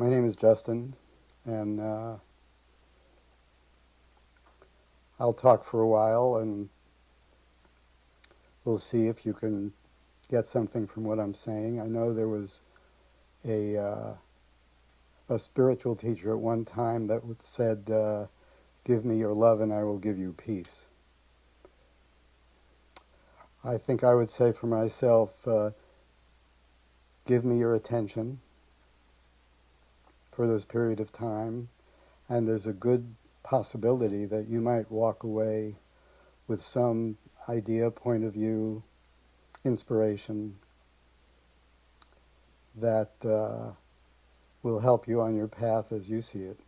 My name is Justin, and I'll talk for a while, and we'll see if you can get something from what I'm saying. I know there was a uh, a spiritual teacher at one time that said, "Give me your love, and I will give you peace." I think I would say for myself, give me your attention for this period of time, and there's a good possibility that you might walk away with some idea, point of view, inspiration that will help you on your path as you see it.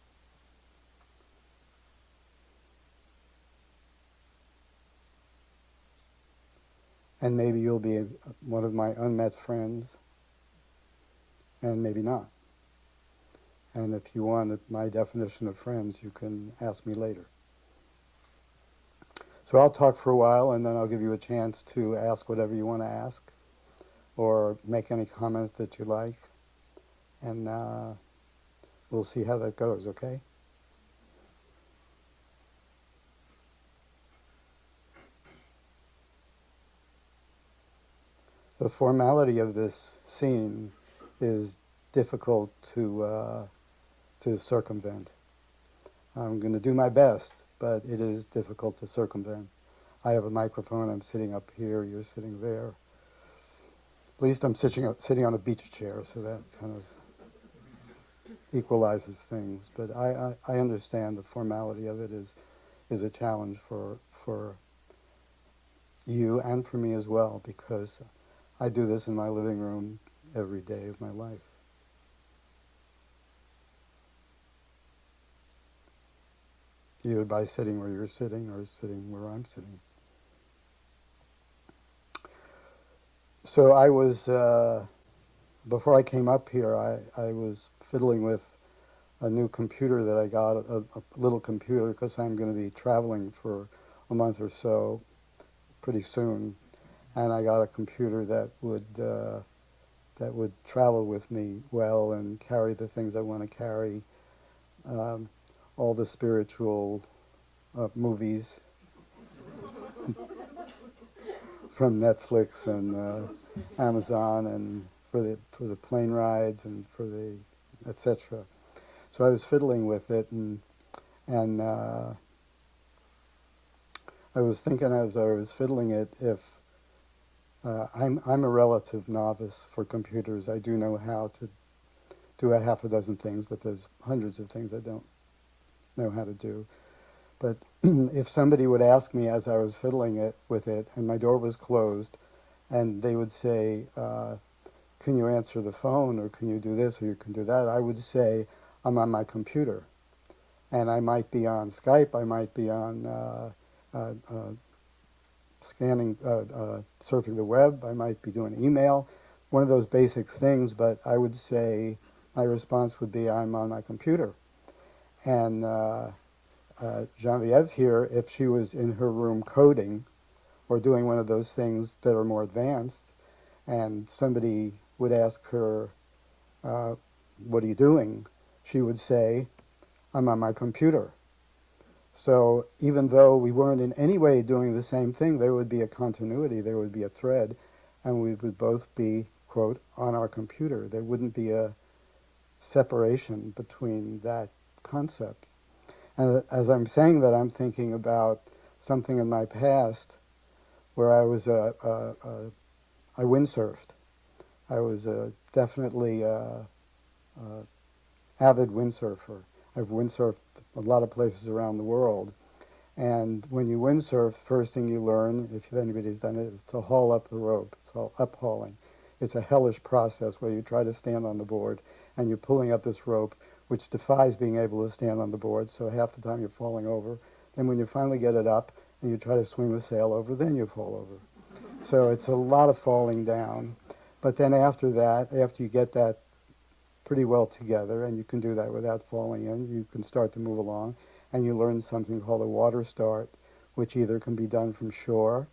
And maybe you'll be one of my unmet friends, and maybe not. And if you want my definition of friends, you can ask me later. So I'll talk for a while, and then I'll give you a chance to ask whatever you want to ask, or make any comments that you like, and we'll see how that goes, okay? The formality of this scene is difficult to circumvent. I'm going to do my best, but it is difficult to circumvent. I have a microphone. I'm sitting up here. You're sitting there. At least I'm sitting on a beach chair, so that kind of equalizes things. But I understand the formality of it is a challenge for you and for me as well, because I do this in my living room every day of my life. Either by sitting where you're sitting or sitting where I'm sitting. So I was, before I came up here, I was fiddling with a new computer that I got, a little computer, because I'm going to be traveling for a month or so pretty soon. And I got a computer that would travel with me well and carry the things I want to carry, um, all the spiritual movies from Netflix and Amazon, and for the plane rides and for the etc. So I was fiddling with it, and I was thinking as I was fiddling it, if I'm a relative novice for computers. I do know how to do a half a dozen things, but there's hundreds of things I don't know how to do. But if somebody would ask me as I was fiddling it with it, and my door was closed, and they would say, "Can you answer the phone, or can you do this, or you can do that?" I would say, "I'm on my computer," and I might be on Skype, I might be on scanning, surfing the web, I might be doing email, one of those basic things. But I would say my response would be, "I'm on my computer." And Genevieve here, if she was in her room coding or doing one of those things that are more advanced, and somebody would ask her, uh, "What are you doing?" she would say, "I'm on my computer." So even though we weren't in any way doing the same thing, there would be a continuity, there would be a thread, and we would both be, quote, on our computer. There wouldn't be a separation between that concept. And as I'm saying that, I'm thinking about something in my past where I windsurfed. I was definitely a avid windsurfer. I've windsurfed a lot of places around the world. And when you windsurf, first thing you learn, if anybody's done it, is to haul up the rope. It's all uphauling. It's a hellish process where you try to stand on the board and you're pulling up this rope, which defies being able to stand on the board. So half the time you're falling over. Then when you finally get it up and you try to swing the sail over, then you fall over. So it's a lot of falling down. But then after that, after you get that pretty well together, and you can do that without falling in, you can start to move along, and you learn something called a water start, which either can be done from shore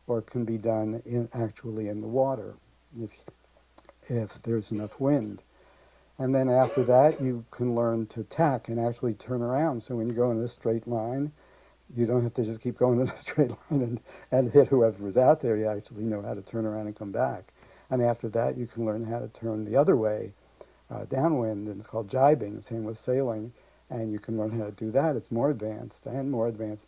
or can be done actually in the water if there's enough wind. And then after that, you can learn to tack and actually turn around. So when you go in a straight line, you don't have to just keep going in a straight line and hit whoever was out there. You actually know how to turn around and come back. And after that, you can learn how to turn the other way, downwind, and it's called jibing. Same with sailing, and you can learn how to do that. It's more advanced and more advanced,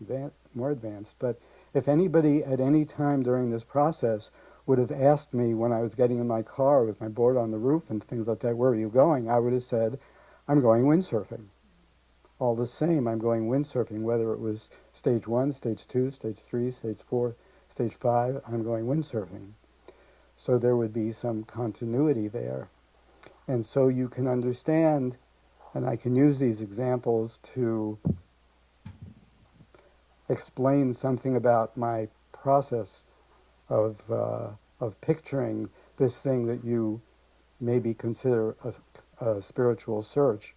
more advanced. But if anybody at any time during this process would have asked me when I was getting in my car with my board on the roof and things like that, where are you going? I would have said, I'm going windsurfing. All the same, I'm going windsurfing, whether it was stage 1, stage 2, stage 3, stage 4, stage 5, I'm going windsurfing. So there would be some continuity there. And so you can understand, and I can use these examples to explain something about my process of picturing this thing that you maybe consider a spiritual search,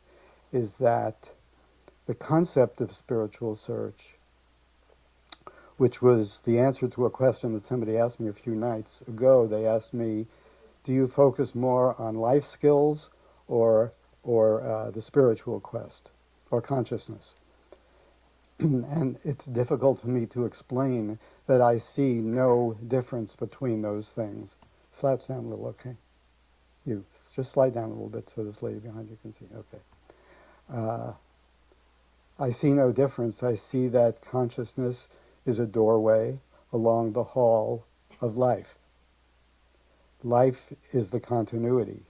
is that the concept of spiritual search, which was the answer to a question that somebody asked me a few nights ago. They asked me, do you focus more on life skills or the spiritual quest or consciousness? And it's difficult for me to explain that I see no difference between those things. Slouch down a little, okay? You just slide down a little bit so this lady behind you can see. Okay. I see no difference. I see that consciousness is a doorway along the hall of life. Life is the continuity.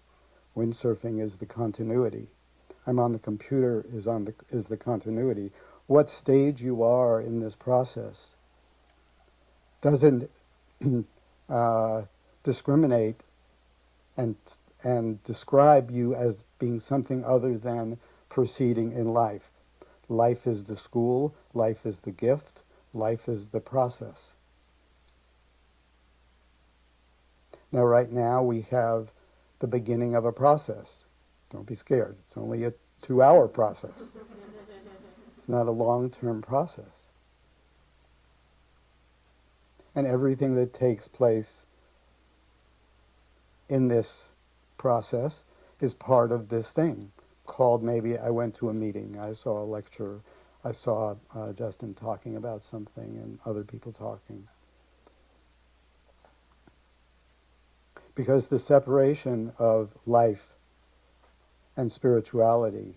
Windsurfing is the continuity. I'm on the computer is the continuity. What stage you are in this process doesn't discriminate and describe you as being something other than proceeding in life. Life is the school, life is the gift, life is the process. Now, right now, we have the beginning of a process. Don't be scared. It's only a 2-hour process. It's not a long-term process. And everything that takes place in this process is part of this thing called, maybe I went to a meeting, I saw a lecture, I saw Justin talking about something and other people talking. Because the separation of life and spirituality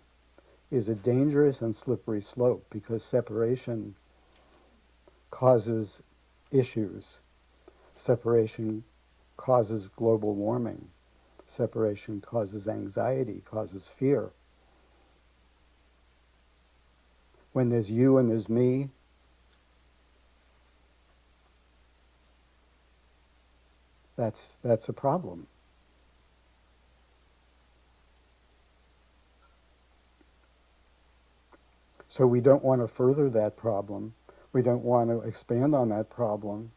is a dangerous and slippery slope, because separation causes issues. Separation causes global warming. Separation causes anxiety, causes fear. When there's you and there's me, that's a problem. So we don't want to further that problem. We don't want to expand on that problem.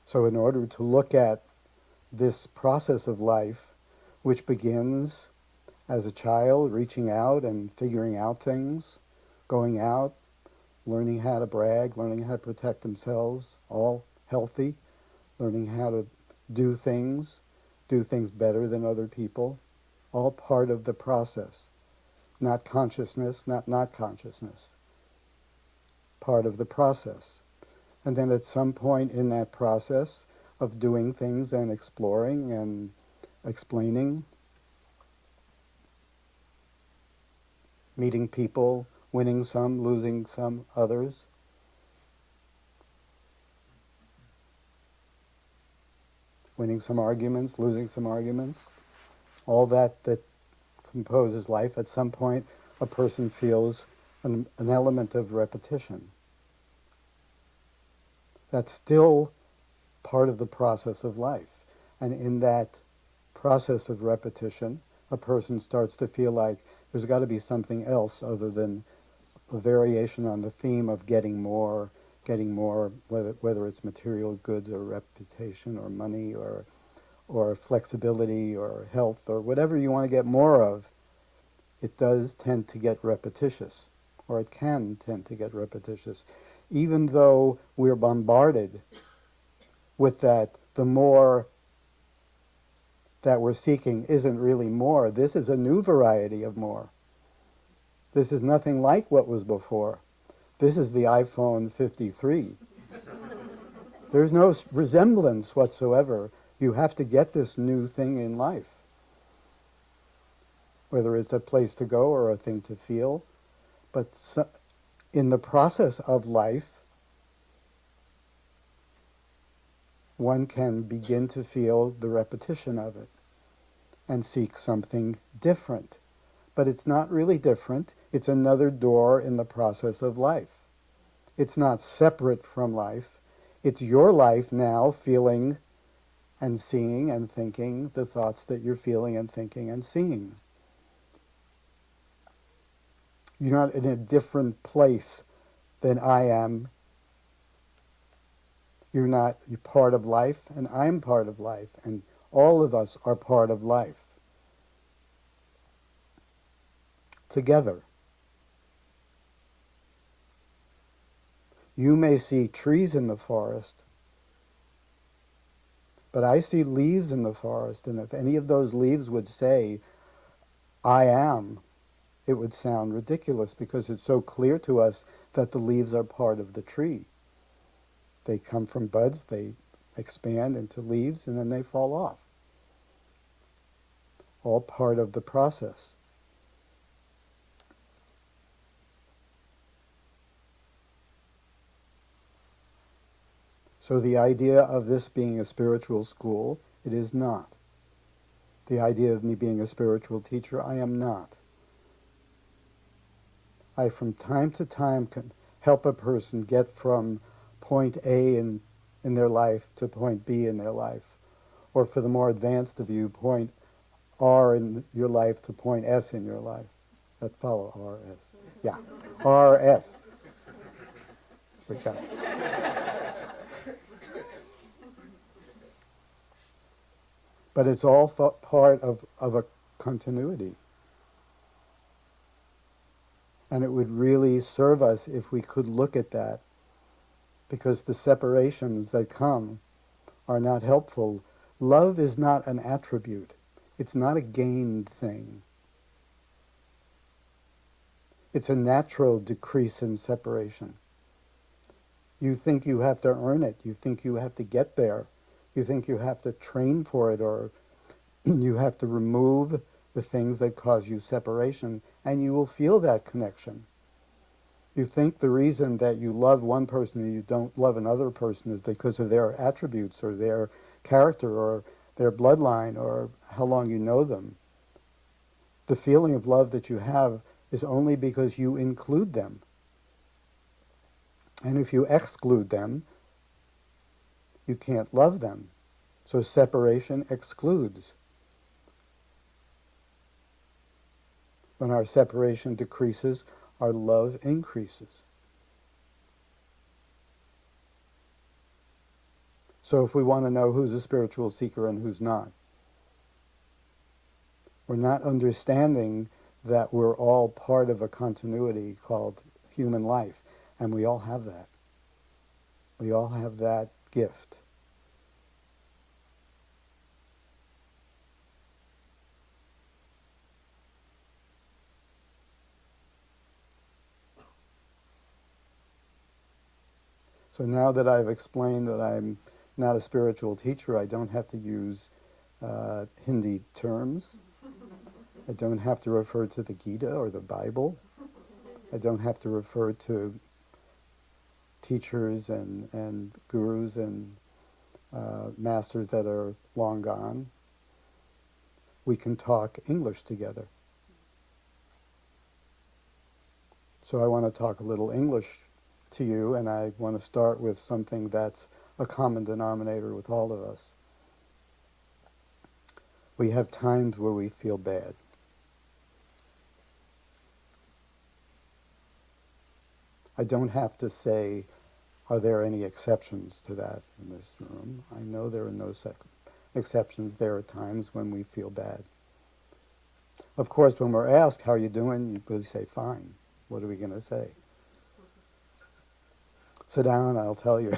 So in order to look at this process of life, which begins as a child reaching out and figuring out things, going out, learning how to brag, learning how to protect themselves, all healthy, learning how to do things better than other people, all part of the process. Not consciousness, not consciousness. Part of the process. And then at some point in that process of doing things and exploring and explaining, meeting people, winning some, losing some others, winning some arguments, losing some arguments, all that composes life, at some point a person feels an element of repetition. That's still part of the process of life. And in that process of repetition, a person starts to feel like there's got to be something else other than a variation on the theme of getting more, whether it's material goods or reputation or money or flexibility or health or whatever you want to get more of. It does tend to get repetitious, or it can tend to get repetitious, even though we're bombarded with that. The more that we're seeking isn't really more. This is a new variety of more. This is nothing like what was before. This is the iPhone 53. There's no resemblance whatsoever. You have to get this new thing in life, whether it's a place to go or a thing to feel. But in the process of life, one can begin to feel the repetition of it and seek something different. But it's not really different. It's another door in the process of life. It's not separate from life. It's your life now feeling and seeing and thinking the thoughts that you're feeling and thinking and seeing. You're not in a different place than I am. You're part of life, and I'm part of life, and all of us are part of life. Together. You may see trees in the forest, but I see leaves in the forest, and if any of those leaves would say, I am, it would sound ridiculous because it's so clear to us that the leaves are part of the tree. They come from buds, they expand into leaves, and then they fall off. All part of the process. So the idea of this being a spiritual school, it is not. The idea of me being a spiritual teacher, I am not. I from time to time can help a person get from point A in their life to point B in their life. Or for the more advanced of you, point R in your life to point S in your life. That follow RS. Yeah. RS. We got it. But it's all part of a continuity. And it would really serve us if we could look at that, because the separations that come are not helpful. Love is not an attribute. It's not a gained thing. It's a natural decrease in separation. You think you have to earn it. You think you have to get there. You think you have to train for it, or you have to remove the things that cause you separation, and you will feel that connection. You think the reason that you love one person and you don't love another person is because of their attributes or their character or their bloodline or how long you know them. The feeling of love that you have is only because you include them. And if you exclude them, you can't love them. So separation excludes. When our separation decreases, our love increases. So if we want to know who's a spiritual seeker and who's not, we're not understanding that we're all part of a continuity called human life, and we all have that. We all have that gift. So now that I've explained that I'm not a spiritual teacher, I don't have to use Hindi terms. I don't have to refer to the Gita or the Bible. I don't have to refer to teachers and gurus and masters that are long gone. We can talk English together. So I want to talk a little English to you, and I want to start with something that's a common denominator with all of us. We have times where we feel bad. I don't have to say, are there any exceptions to that in this room? I know there are no exceptions. There are times when we feel bad. Of course, when we're asked, how are you doing? You could say, fine. What are we going to say? Sit down, I'll tell you.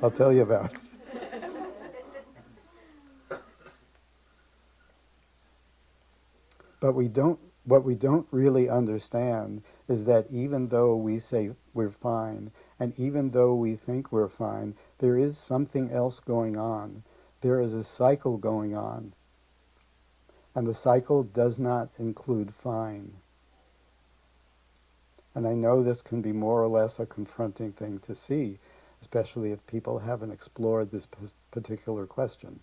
I'll tell you about it. But what we don't really understand is that even though we say we're fine, and even though we think we're fine, there is something else going on. There is a cycle going on. And the cycle does not include fine. And I know this can be more or less a confronting thing to see, especially if people haven't explored this particular question.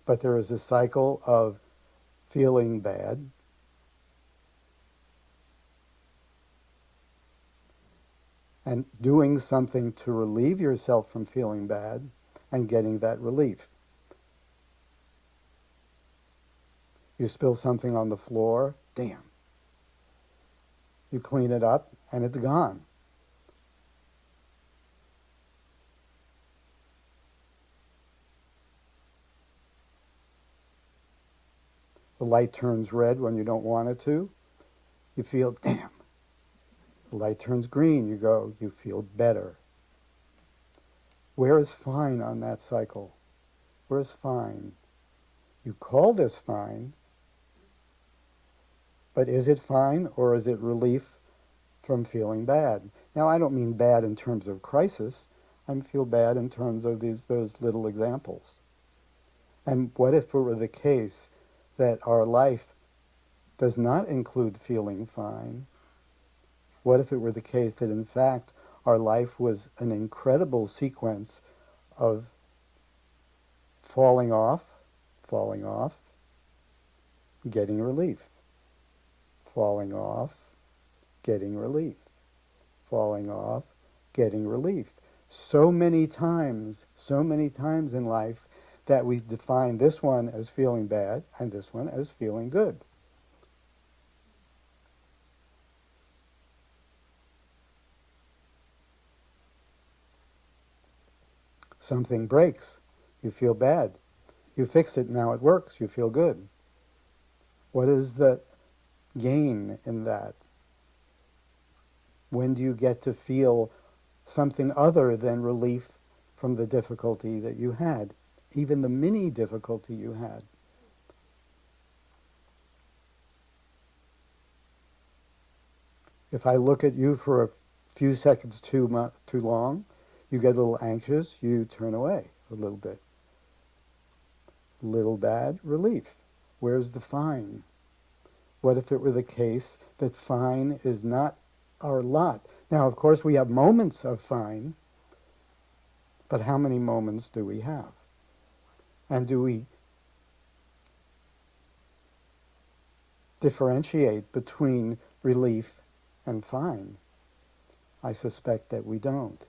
But there is a cycle of feeling bad, and doing something to relieve yourself from feeling bad and getting that relief. You spill something on the floor, damn. You clean it up and it's gone. The light turns red when you don't want it to. You feel, damn. The light turns green, you feel better. Where is fine on that cycle? Where is fine? You call this fine, but is it fine or is it relief from feeling bad? Now, I don't mean bad in terms of crisis. I feel bad in terms of those little examples. And what if it were the case that our life does not include feeling fine? What if it were the case that, in fact, our life was an incredible sequence of falling off, getting relief, falling off, getting relief, falling off, getting relief. So many times in life that we define this one as feeling bad and this one as feeling good. Something breaks, you feel bad. You fix it, now it works, you feel good. What is the gain in that? When do you get to feel something other than relief from the difficulty that you had, even the mini difficulty you had? If I look at you for a few seconds too long, you get a little anxious, you turn away a little bit. Little bad, relief. Where's the fine? What if it were the case that fine is not our lot? Now, of course, we have moments of fine, but how many moments do we have? And do we differentiate between relief and fine? I suspect that we don't.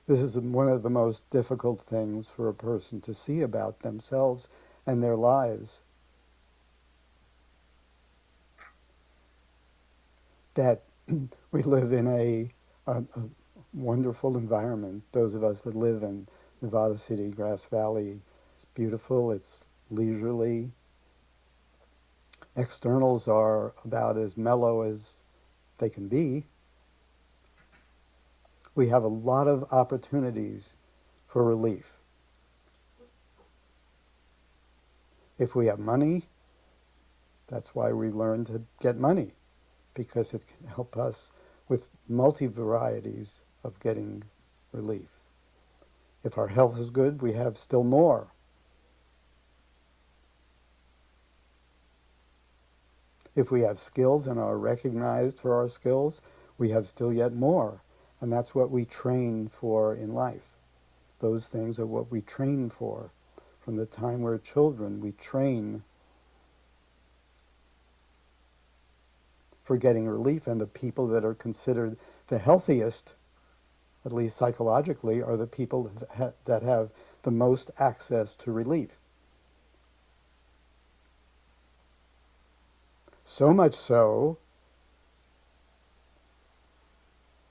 This is one of the most difficult things for a person to see about themselves and their lives. That we live in a wonderful environment. Those of us that live in Nevada City, Grass Valley, it's beautiful, it's leisurely. Externals are about as mellow as they can be. We have a lot of opportunities for relief. If we have money, that's why we learn to get money, because it can help us with multi-varieties of getting relief. If our health is good, we have still more. If we have skills and are recognized for our skills, we have still yet more. And that's what we train for in life. Those things are what we train for. From the time we're children, we train for getting relief, and the people that are considered the healthiest, at least psychologically, are the people that have the most access to relief. So much so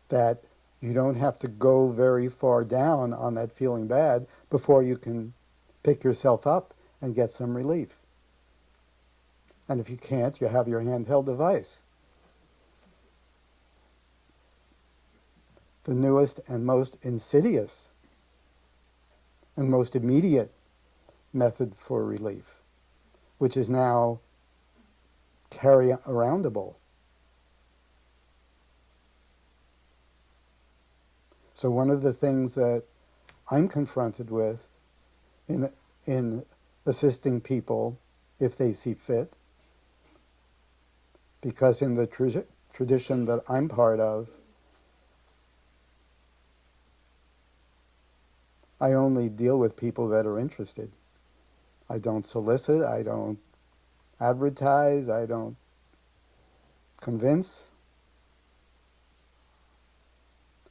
that you don't have to go very far down on that feeling bad before you can pick yourself up and get some relief. And if you can't, you have your handheld device. The newest and most insidious and most immediate method for relief, which is now carry-aroundable. So one of the things that I'm confronted with in, in assisting people if they see fit, because in the tradition that I'm part of, I only deal with people that are interested. I don't solicit, I don't advertise, I don't convince.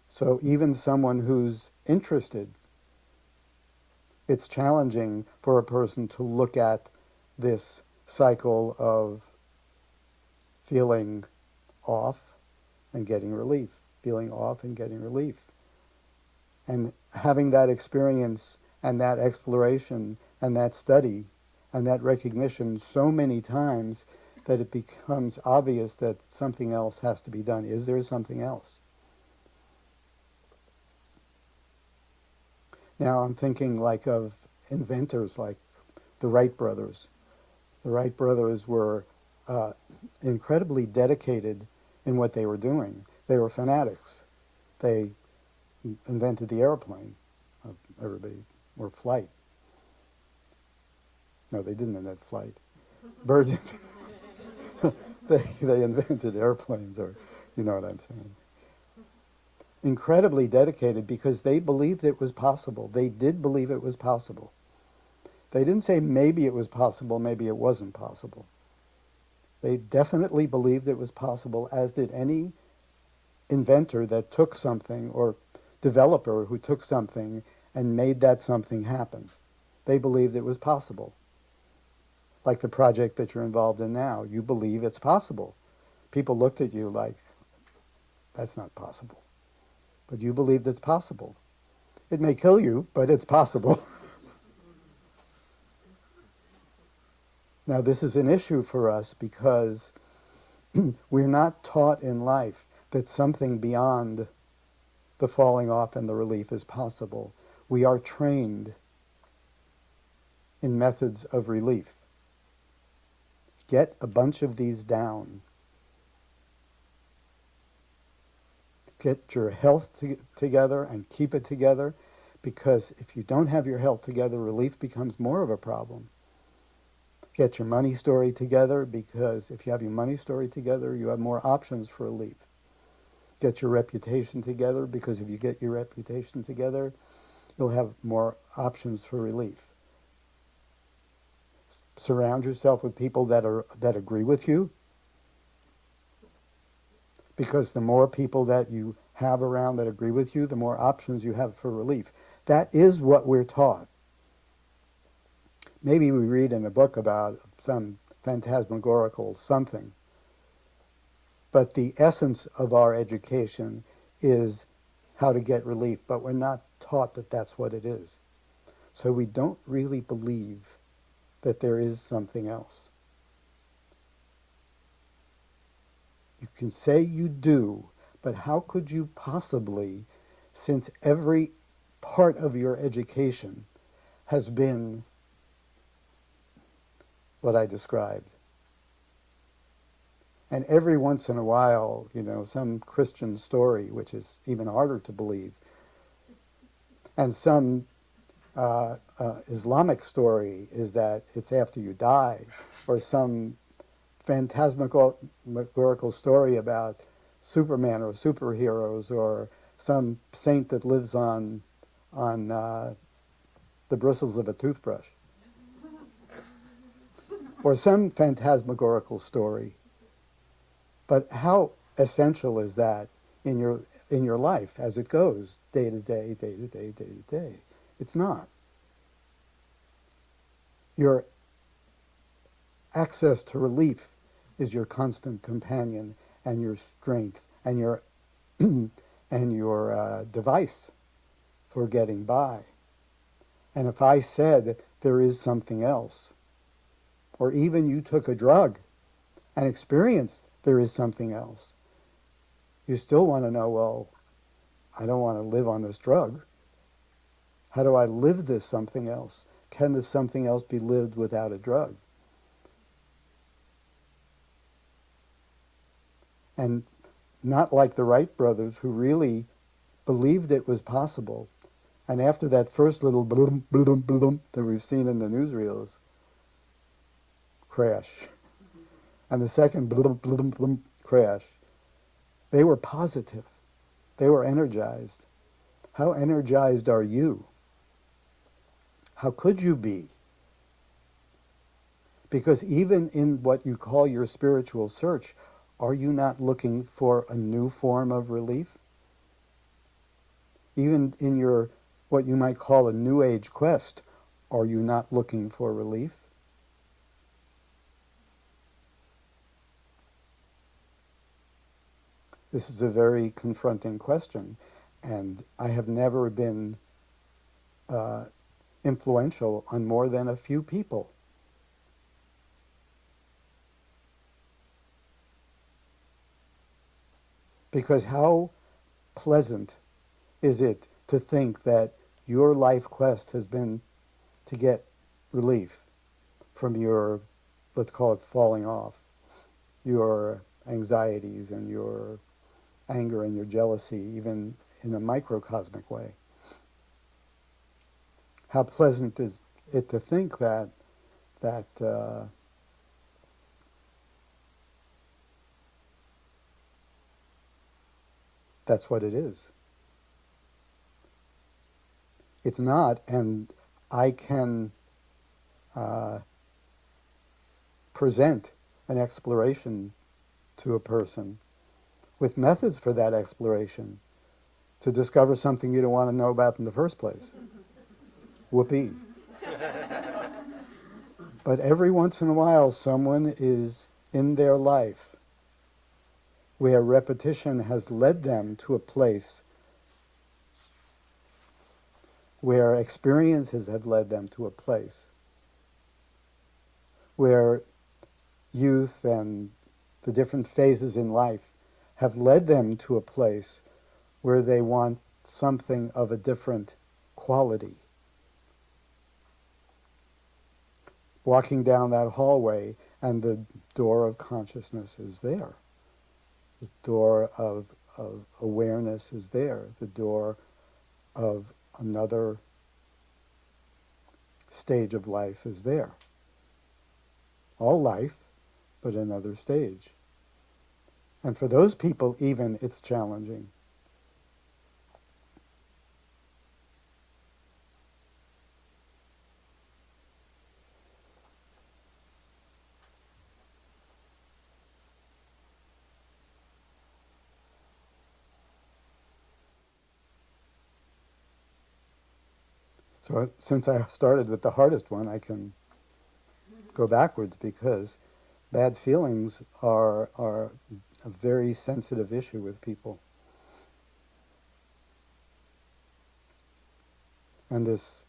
So even someone who's interested, it's challenging for a person to look at this cycle of feeling off and getting relief, feeling off and getting relief. And having that experience and that exploration and that study and that recognition so many times that it becomes obvious that something else has to be done. Is there something else? Now I'm thinking like of inventors like the Wright brothers. The Wright brothers were incredibly dedicated in what they were doing. They were fanatics. They invented the airplane. Everybody, or flight. No, they didn't invent flight. Birds, they invented airplanes, or you know what I'm saying. Incredibly dedicated because they believed it was possible. They did believe it was possible. They didn't say maybe it was possible, maybe it wasn't possible. They definitely believed it was possible, as did any inventor that took something, or developer who took something and made that something happen. They believed it was possible. Like the project that you're involved in now, you believe it's possible. People looked at you like, that's not possible. But you believed it's possible. It may kill you, but it's possible. Now, this is an issue for us because we're not taught in life that something beyond the falling off and the relief is possible. We are trained in methods of relief. Get a bunch of these down. Get your health together and keep it together, because if you don't have your health together, relief becomes more of a problem. Get your money story together, because if you have your money story together, you have more options for relief. Get your reputation together, because if you get your reputation together, you'll have more options for relief. Surround yourself with people that agree with you, because the more people that you have around that agree with you, the more options you have for relief. That is what we're taught. Maybe we read in a book about some phantasmagorical something, but the essence of our education is how to get relief, but we're not taught that that's what it is. So we don't really believe that there is something else. You can say you do, but how could you possibly, since every part of your education has been what I described? And every once in a while, some Christian story, which is even harder to believe, and some Islamic story is that it's after you die, or some phantasmagorical story about Superman or superheroes, or some saint that lives on the bristles of a toothbrush, or some phantasmagorical story. But how essential is that in your life as it goes day to day, day to day, day to day? It's not. Your access to relief is your constant companion and your strength and your and your device for getting by. And if I said there is something else, or even you took a drug and experienced there is something else, you still want to know, well, I don't want to live on this drug. How do I live this something else? can this something else be lived without a drug? And not like the Wright brothers, who really believed it was possible. And after that first little bloom, bloom, bloom that we've seen in the newsreels, crash, and the second bloom, bloom, bloom, crash, they were positive. They were energized. How energized are you? How could you be? Because even in what you call your spiritual search, are you not looking for a new form of relief? Even in your, what you might call a New Age quest, are you not looking for relief? This is a very confronting question, and I have never been uh, influential on more than a few people. Because how pleasant is it to think that your life quest has been to get relief from your, let's call it falling off, your anxieties and your anger and your jealousy, even in a microcosmic way. How pleasant is it to think that that's what it is. It's not, and I can uh, present an exploration to a person with methods for that exploration to discover something you don't want to know about in the first place. Whoopee. But every once in a while, someone is in their life where repetition has led them to a place where experiences have led them to a place where youth and the different phases in life have led them to a place where they want something of a different quality. Walking down that hallway and the door of consciousness is there. The door of awareness is there. The door of another stage of life is there. All life, but another stage. And for those people, even, it's challenging. So since I started with the hardest one, I can go backwards, because bad feelings are a very sensitive issue with people. And this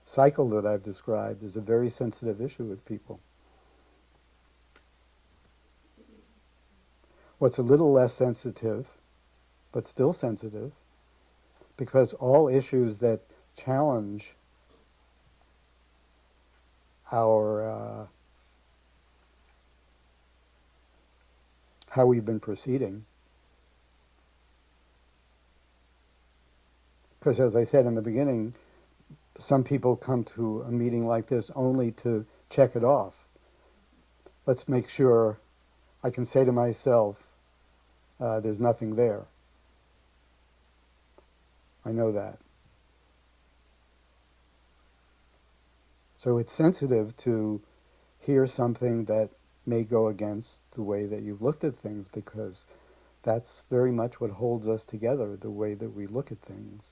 cycle that I've described is a very sensitive issue with people. What's a little less sensitive, but still sensitive, because all issues that challenge our how we've been proceeding. Because as I said in the beginning, some people come to a meeting like this only to check it off. Let's make sure I can say to myself, there's nothing there. I know that. So it's sensitive to hear something that may go against the way that you've looked at things, because that's very much what holds us together, the way that we look at things.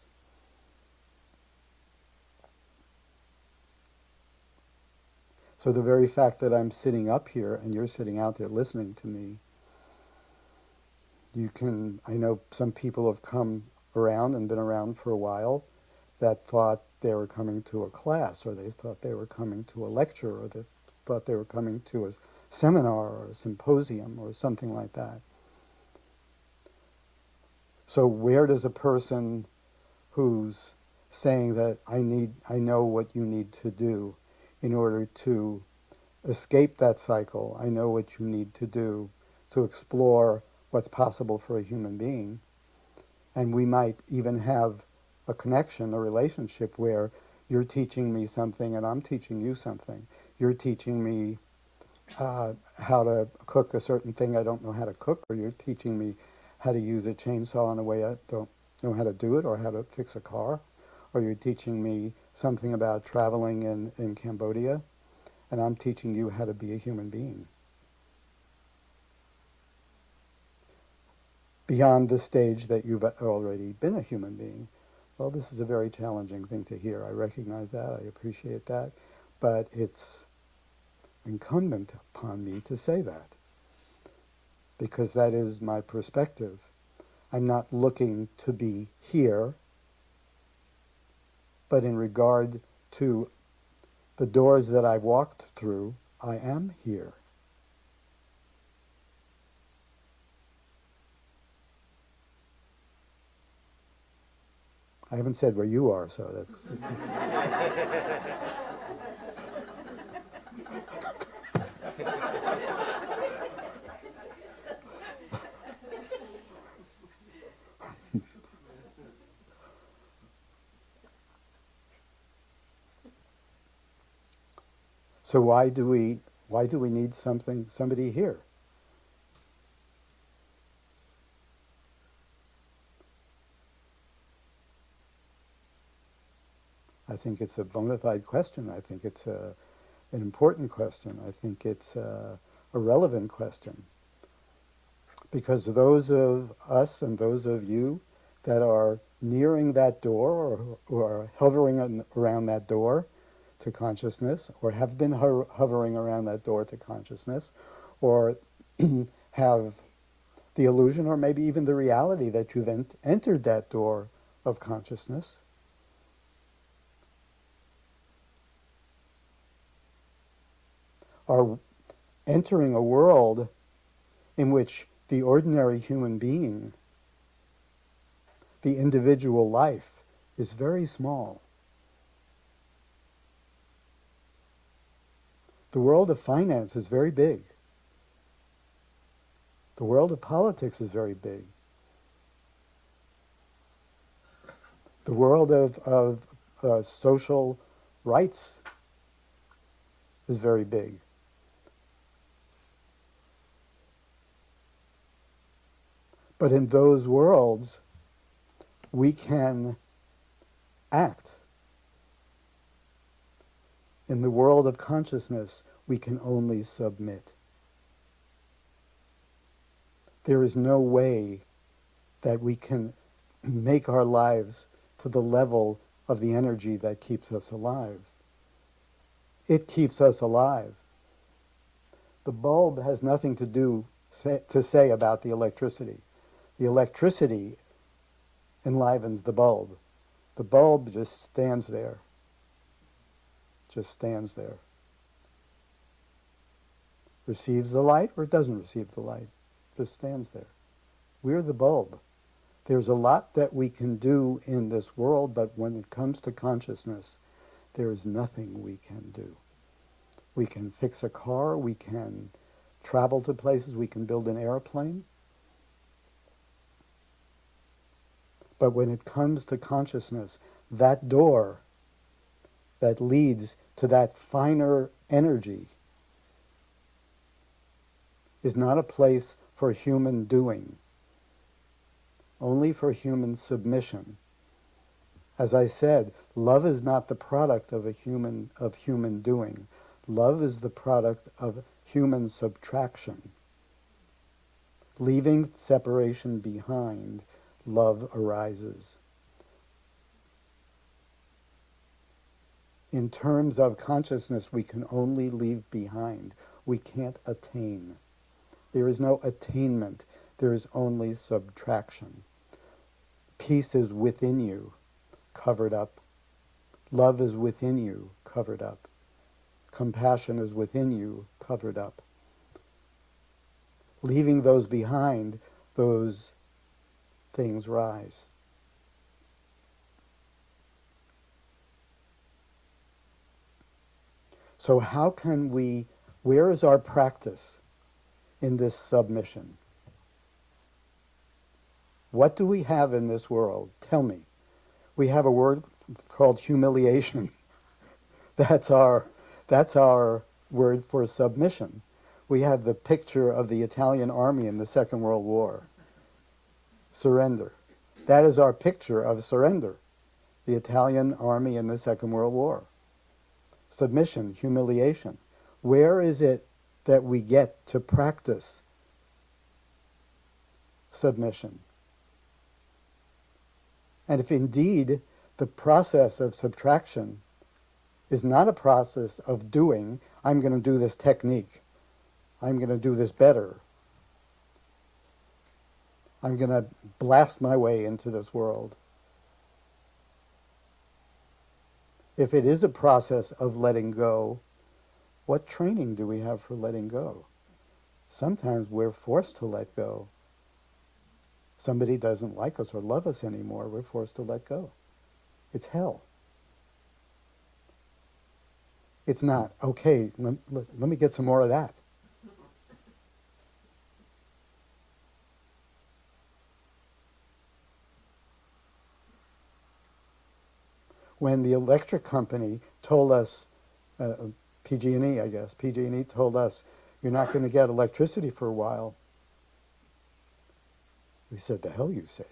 So the very fact that I'm sitting up here and you're sitting out there listening to me, I know some people have come around and been around for a while that thought they were coming to a class, or they thought they were coming to a lecture, or they thought they were coming to a seminar or a symposium or something like that. So where does a person who's saying that I know what you need to do in order to escape that cycle. I know what you need to do to explore what's possible for a human being. And we might even have a connection, a relationship where you're teaching me something and I'm teaching you something. You're teaching me how to cook a certain thing I don't know how to cook, or you're teaching me how to use a chainsaw in a way I don't know how to do it, or how to fix a car, or you're teaching me something about traveling in Cambodia, and I'm teaching you how to be a human being. Beyond the stage that you've already been a human being. Well, this is a very challenging thing to hear. I recognize that. I appreciate that. But it's incumbent upon me to say that because that is my perspective. I'm not looking to be here, but in regard to the doors that I've walked through, I am here. I haven't said where you are, so that's... So why do we need somebody here? I think it's a bona fide question. I think it's an important question. I think it's a relevant question. Because those of us and those of you that are nearing that door or are hovering around that door to consciousness, or have been hovering around that door to consciousness, or have the illusion or maybe even the reality that you've entered that door of consciousness, are entering a world in which the ordinary human being, the individual life, is very small. The world of finance is very big. The world of politics is very big. The world of social rights is very big. But in those worlds, we can act. In the world of consciousness, we can only submit. There is no way that we can make our lives to the level of the energy that keeps us alive. It keeps us alive. The bulb has nothing to say about the electricity. The electricity enlivens the bulb. The bulb just stands there. Just stands there. Receives the light or doesn't receive the light. Just stands there. We're the bulb. There's a lot that we can do in this world, but when it comes to consciousness, there is nothing we can do. We can fix a car, we can travel to places, we can build an airplane. But when it comes to consciousness, that door that leads to that finer energy is not a place for human doing, only for human submission. As I said, love is not the product of human doing. Love is the product of human subtraction. Leaving separation behind, love arises. In terms of consciousness, we can only leave behind. We can't attain. There is no attainment. There is only subtraction. Peace is within you, covered up. Love is within you, covered up. Compassion is within you, covered up. Leaving those behind, those things rise. So how can we, where is our practice in this submission? What do we have in this world? Tell me. We have a word called humiliation. That's our, that's our word for submission. We have the picture of the Italian army in the Second World War. Surrender. That is our picture of surrender. The Italian army in the Second World War. Submission, humiliation. Where is it that we get to practice submission? And if indeed the process of subtraction is not a process of doing, I'm going to do this technique, I'm going to do this better, I'm going to blast my way into this world. If it is a process of letting go, what training do we have for letting go? Sometimes we're forced to let go. Somebody doesn't like us or love us anymore, we're forced to let go. It's hell. It's not, okay, let me get some more of that. When the electric company told us, PG&E, I guess, PG&E told us, you're not going to get electricity for a while, we said, the hell you say?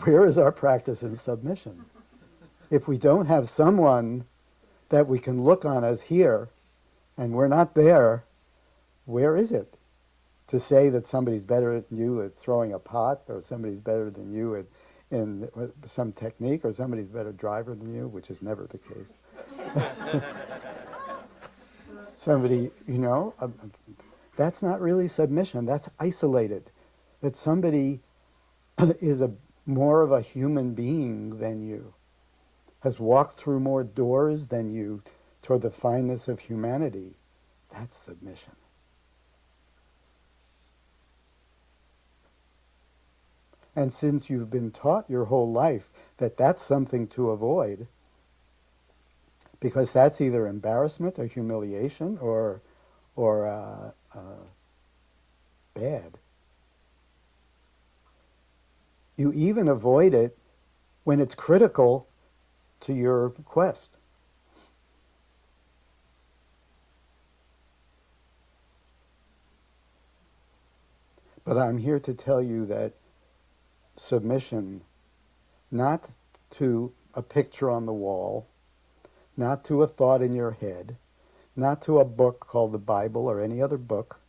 Where is our practice in submission? If we don't have someone that we can look on as here, and we're not there, where is it? To say that somebody's better than you at throwing a pot, or somebody's better than you at in some technique, or somebody's better driver than you, which is never the case. Somebody, that's not really submission. That's isolated. That somebody is more of a human being than you, has walked through more doors than you toward the fineness of humanity. That's submission. And since you've been taught your whole life that that's something to avoid, because that's either embarrassment or humiliation or bad, you even avoid it when it's critical to your quest. But I'm here to tell you that submission, not to a picture on the wall, not to a thought in your head, not to a book called the Bible or any other book,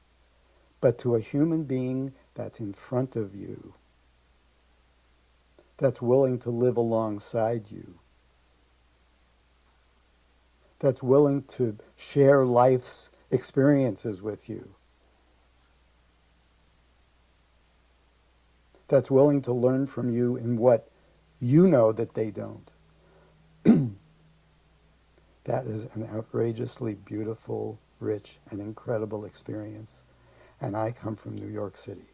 but to a human being that's in front of you, that's willing to live alongside you, that's willing to share life's experiences with you, that's willing to learn from you in what you know that they don't. That is an outrageously beautiful, rich, and incredible experience. And I come from New York City.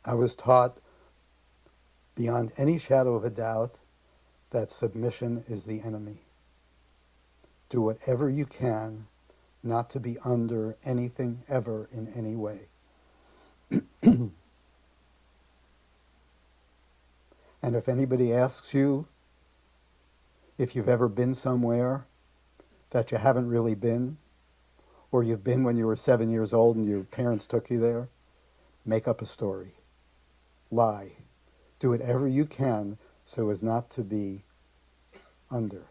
I was taught beyond any shadow of a doubt that submission is the enemy. Do whatever you can not to be under anything ever in any way. And if anybody asks you if you've ever been somewhere that you haven't really been, or you've been when you were 7 years old and your parents took you there, make up a story. Lie. Do whatever you can so as not to be under.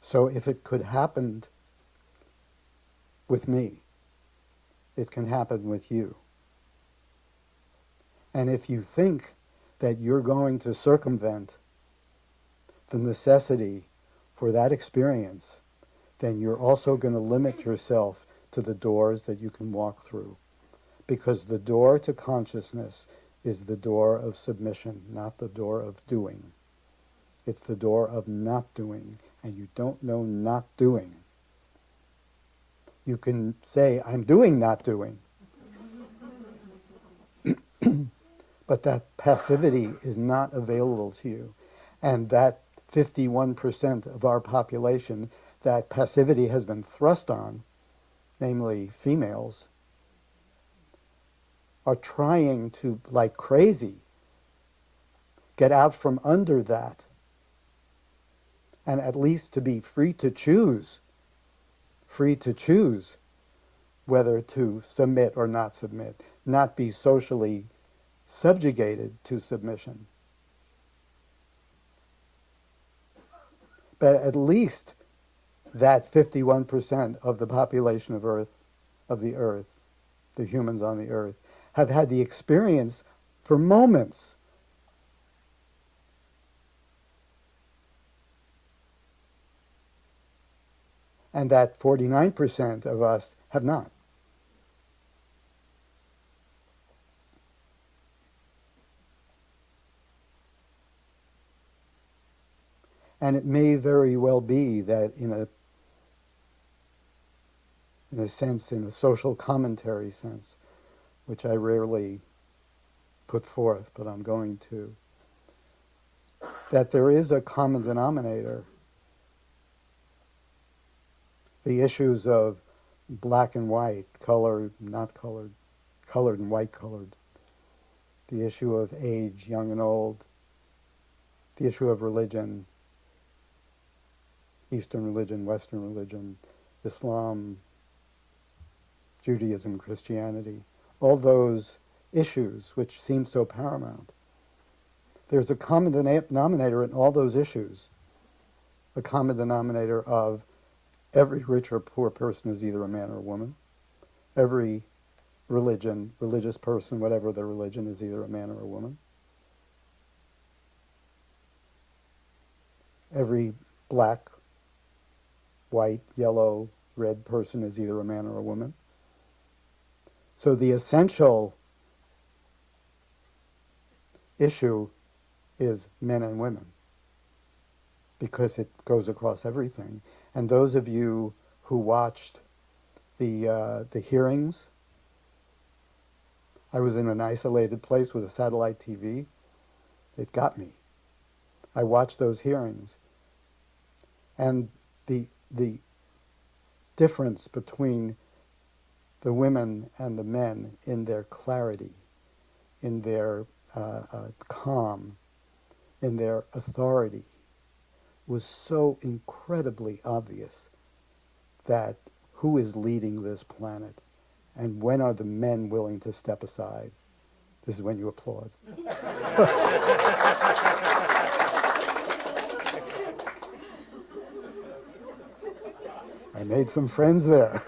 So if it could happen with me, it can happen with you. And if you think that you're going to circumvent the necessity for that experience, then you're also going to limit yourself to the doors that you can walk through. Because the door to consciousness is the door of submission, not the door of doing. It's the door of not doing, and you don't know not doing. You can say, I'm doing, not doing. But that passivity is not available to you. And that 51% of our population that passivity has been thrust on, namely females, are trying to, like crazy, get out from under that and at least to be free to choose whether to submit or not submit, not be socially subjugated to submission. But at least that 51% of the population of the earth, the humans on the earth, have had the experience for moments and that 49% of us have not. And it may very well be that in a sense, in a social commentary sense, which I rarely put forth, but I'm going to, that there is a common denominator. The issues of black and white, colored, not colored, colored and white colored, the issue of age, young and old, the issue of religion, Eastern religion, Western religion, Islam, Judaism, Christianity, all those issues which seem so paramount. There's a common denominator in all those issues, a common denominator of every rich or poor person is either a man or a woman. Every religious person, whatever their religion, is either a man or a woman. Every black, white, yellow, red person is either a man or a woman. So the essential issue is men and women, because it goes across everything. And those of you who watched the hearings, I was in an isolated place with a satellite TV. It got me. I watched those hearings, and the difference between the women and the men in their clarity, in their calm, in their authority, was so incredibly obvious that who is leading this planet, and when are the men willing to step aside? This is when you applaud. I made some friends there.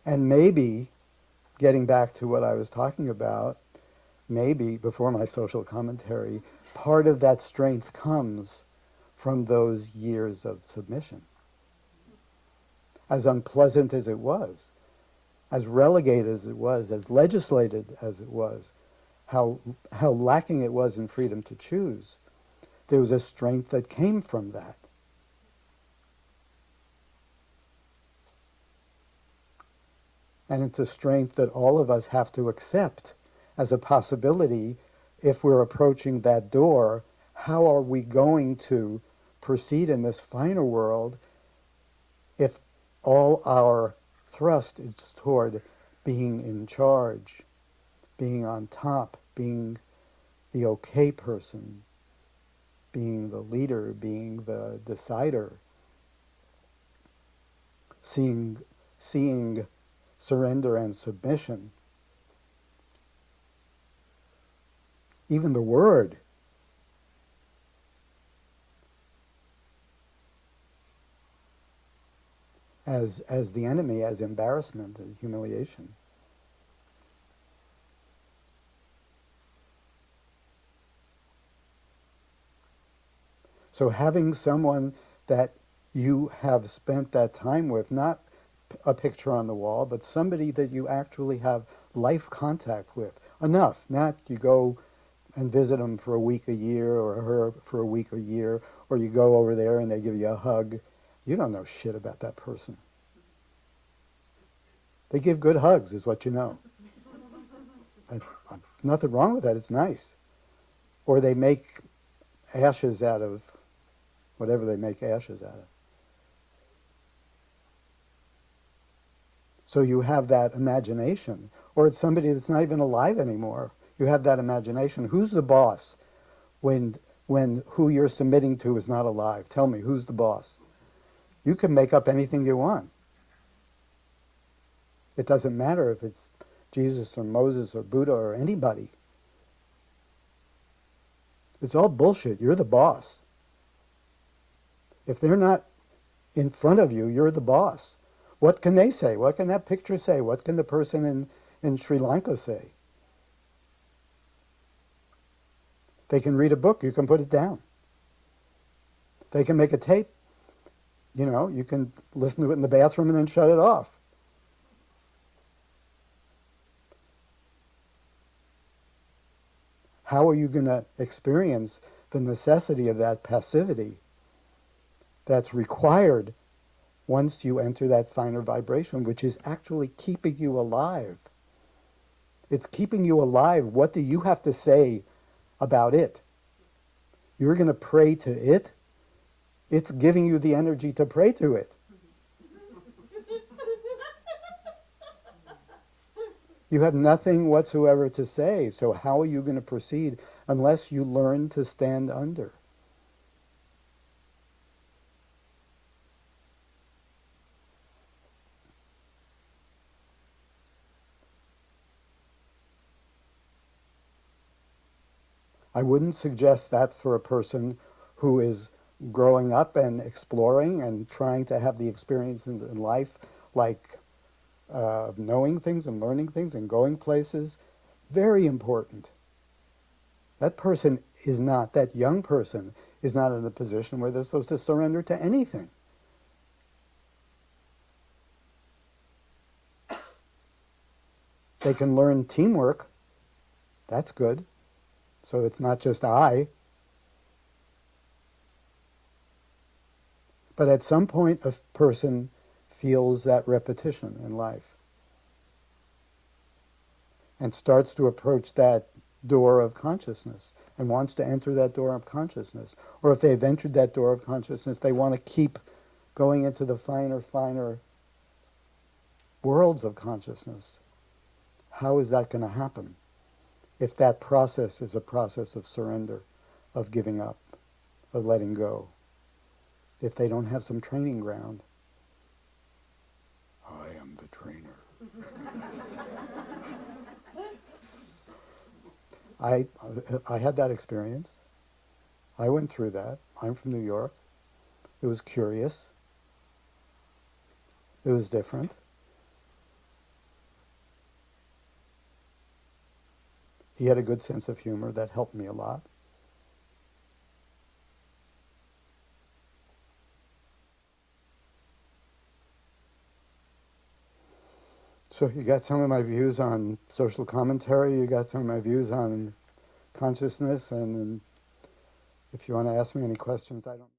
And maybe, getting back to what I was talking about, maybe, before my social commentary, part of that strength comes from those years of submission. As unpleasant as it was, as relegated as it was, as legislated as it was, how lacking it was in freedom to choose, there was a strength that came from that. And it's a strength that all of us have to accept as a possibility. If we're approaching that door, how are we going to proceed in this finer world if all our thrust is toward being in charge, being on top, being the okay person, being the leader, being the decider, seeing surrender and submission. Even the word as the enemy, as embarrassment and humiliation. So having someone that you have spent that time with, not a picture on the wall, but somebody that you actually have life contact with, enough, not you go and visit them for a week, a year, or her for a week or year, or you go over there and they give you a hug. You don't know shit about that person. They give good hugs, is what you know. Nothing wrong with that. It's nice. Or they make ashes out of whatever they make ashes out of. So you have that imagination. Or it's somebody that's not even alive anymore. You have that imagination. Who's the boss when who you're submitting to is not alive? Tell me, who's the boss? You can make up anything you want. It doesn't matter if it's Jesus or Moses or Buddha or anybody. It's all bullshit. You're the boss. If they're not in front of you, you're the boss. What can they say? What can that picture say? What can the person in Sri Lanka say? They can read a book. You can put it down. They can make a tape. You know, you can listen to it in the bathroom and then shut it off. How are you going to experience the necessity of that passivity that's required once you enter that finer vibration, which is actually keeping you alive? It's keeping you alive. What do you have to say about it? You're going to pray to it. It's giving you the energy to pray to it. You have nothing whatsoever to say, so how are you going to proceed unless you learn to stand under? I wouldn't suggest that for a person who is growing up and exploring and trying to have the experience in life, like knowing things and learning things and going places. Very important. That person is not, that young person is not in a position where they're supposed to surrender to anything. They can learn teamwork. That's good. So it's not just I. But at some point, a person feels that repetition in life and starts to approach that door of consciousness and wants to enter that door of consciousness. Or if they've entered that door of consciousness, they want to keep going into the finer worlds of consciousness. How is that going to happen if that process is a process of surrender, of giving up, of letting go? If they don't have some training ground. I am the trainer. I had that experience. I went through that. I'm from New York. It was curious. It was different. He had a good sense of humor that helped me a lot. So you got some of my views on social commentary, you got some of my views on consciousness, and if you want to ask me any questions, I don't...